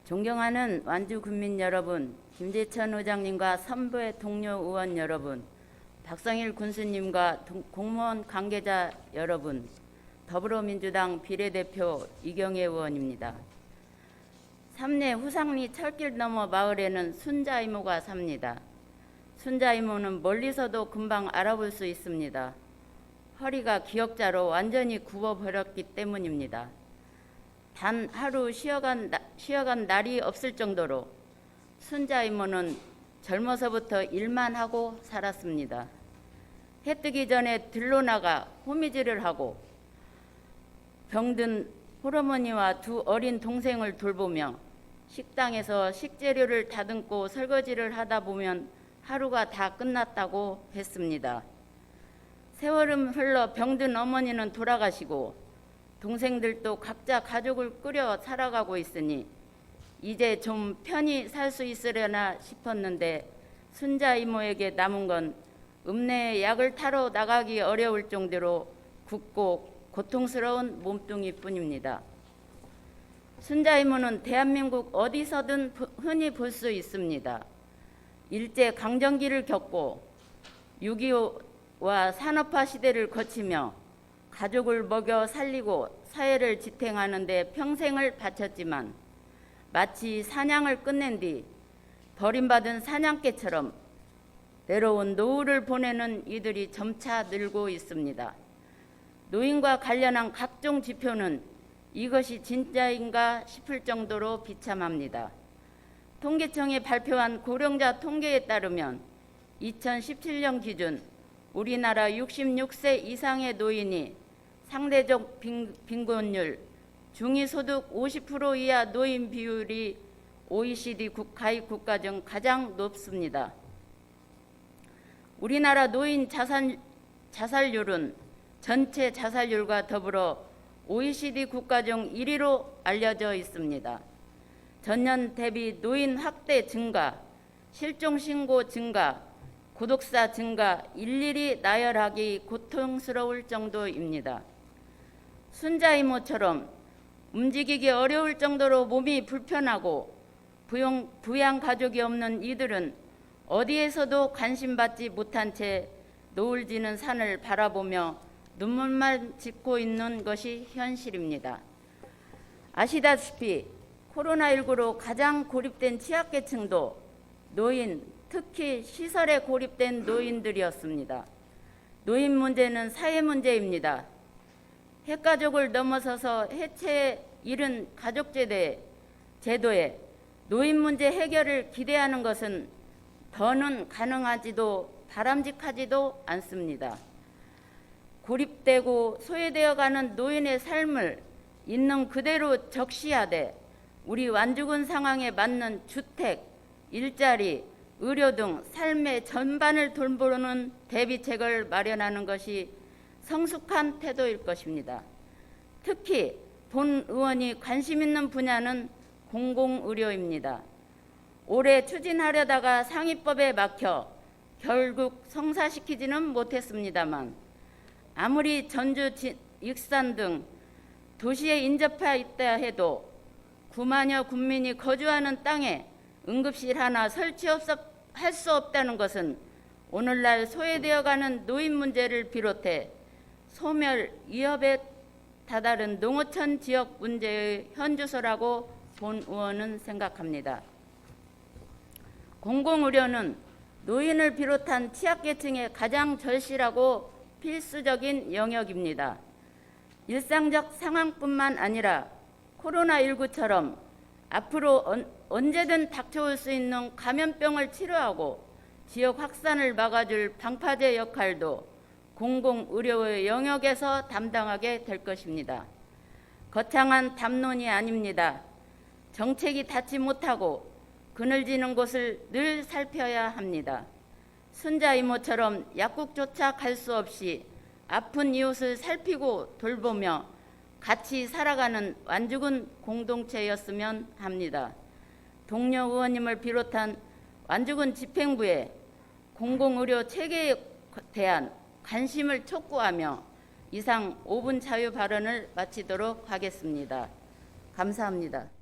존경하는 완주 군민 여러분, 김재천 의장님과 선부의 동료 의원 여러분, 박성일 군수님과 공무원 관계자 여러분, 더불어민주당 비례대표 이경애 의원입니다. 삼내 후상리 철길 너머 마을에는 순자 이모가 삽니다. 순자 이모는 멀리서도 금방 알아볼 수 있습니다. 허리가 기역자로 완전히 굽어버렸기 때문입니다. 단 하루 쉬어간 날이 없을 정도로 순자 이모는 젊어서부터 일만 하고 살았습니다. 해 뜨기 전에 들로 나가 호미질을 하고 병든 홀어머니와 두 어린 동생을 돌보며 식당에서 식재료를 다듬고 설거지를 하다 보면 하루가 다 끝났다고 했습니다. 세월은 흘러 병든 어머니는 돌아가시고 동생들도 각자 가족을 꾸려 살아가고 있으니 이제 좀 편히 살 수 있으려나 싶었는데 순자 이모에게 남은 건 읍내에 약을 타러 나가기 어려울 정도로 굽고 고통스러운 몸뚱이뿐입니다. 순자 이모는 대한민국 어디서든 흔히 볼 수 있습니다. 일제 강점기를 겪고 6.25와 산업화 시대를 거치며 가족을 먹여 살리고 사회를 지탱하는 데 평생을 바쳤지만 마치 사냥을 끝낸 뒤 버림받은 사냥개처럼 외로운 노후를 보내는 이들이 점차 늘고 있습니다. 노인과 관련한 각종 지표는 이것이 진짜인가 싶을 정도로 비참합니다. 통계청이 발표한 고령자 통계에 따르면 2017년 기준 우리나라 66세 이상의 노인이 상대적 빈곤율, 중위소득 50% 이하 노인 비율이 OECD 가입 국가 중 가장 높습니다. 우리나라 노인 자살률은 전체 자살률과 더불어 OECD 국가 중 1위로 알려져 있습니다. 전년 대비 노인 학대 증가, 실종 신고 증가, 고독사 증가, 일일이 나열하기 고통스러울 정도입니다. 순자 이모처럼 움직이기 어려울 정도로 몸이 불편하고 부양 가족이 없는 이들은 어디에서도 관심받지 못한 채 노을 지는 산을 바라보며 눈물만 짓고 있는 것이 현실입니다. 아시다시피 코로나19로 가장 고립된 취약계층도 노인, 특히 시설에 고립된 노인들이었습니다. 노인 문제는 사회 문제입니다. 핵가족을 넘어서서 해체에 이른 가족제도에 노인 문제 해결을 기대하는 것은 더는 가능하지도 바람직하지도 않습니다. 고립되고 소외되어가는 노인의 삶을 있는 그대로 적시하되 우리 완주군 상황에 맞는 주택, 일자리, 의료 등 삶의 전반을 돌보는 대비책을 마련하는 것이 성숙한 태도일 것입니다. 특히 본 의원이 관심 있는 분야는 공공의료입니다. 올해 추진하려다가 상위법에 막혀 결국 성사시키지는 못했습니다만 아무리 전주, 익산 등 도시에 인접해 있다 해도 9만여 군민이 거주하는 땅에 응급실 하나 설치할 수 없다는 것은 오늘날 소외되어가는 노인 문제를 비롯해 소멸 위협에 다다른 농어촌 지역 문제의 현주소라고 본 의원은 생각합니다. 공공의료는 노인을 비롯한 취약계층에 가장 절실하고 필수적인 영역입니다. 일상적 상황뿐만 아니라 코로나19처럼 앞으로 언제든 닥쳐올 수 있는 감염병을 치료하고 지역 확산을 막아줄 방파제 역할도 공공의료의 영역에서 담당하게 될 것입니다. 거창한 담론이 아닙니다. 정책이 닿지 못하고 그늘지는 곳을 늘 살펴야 합니다. 순자 이모처럼 약국조차 갈 수 없이 아픈 이웃을 살피고 돌보며 같이 살아가는 완주군 공동체였으면 합니다. 동료 의원님을 비롯한 완주군 집행부에 공공의료 체계에 대한 관심을 촉구하며 이상 5분 자유 발언을 마치도록 하겠습니다. 감사합니다.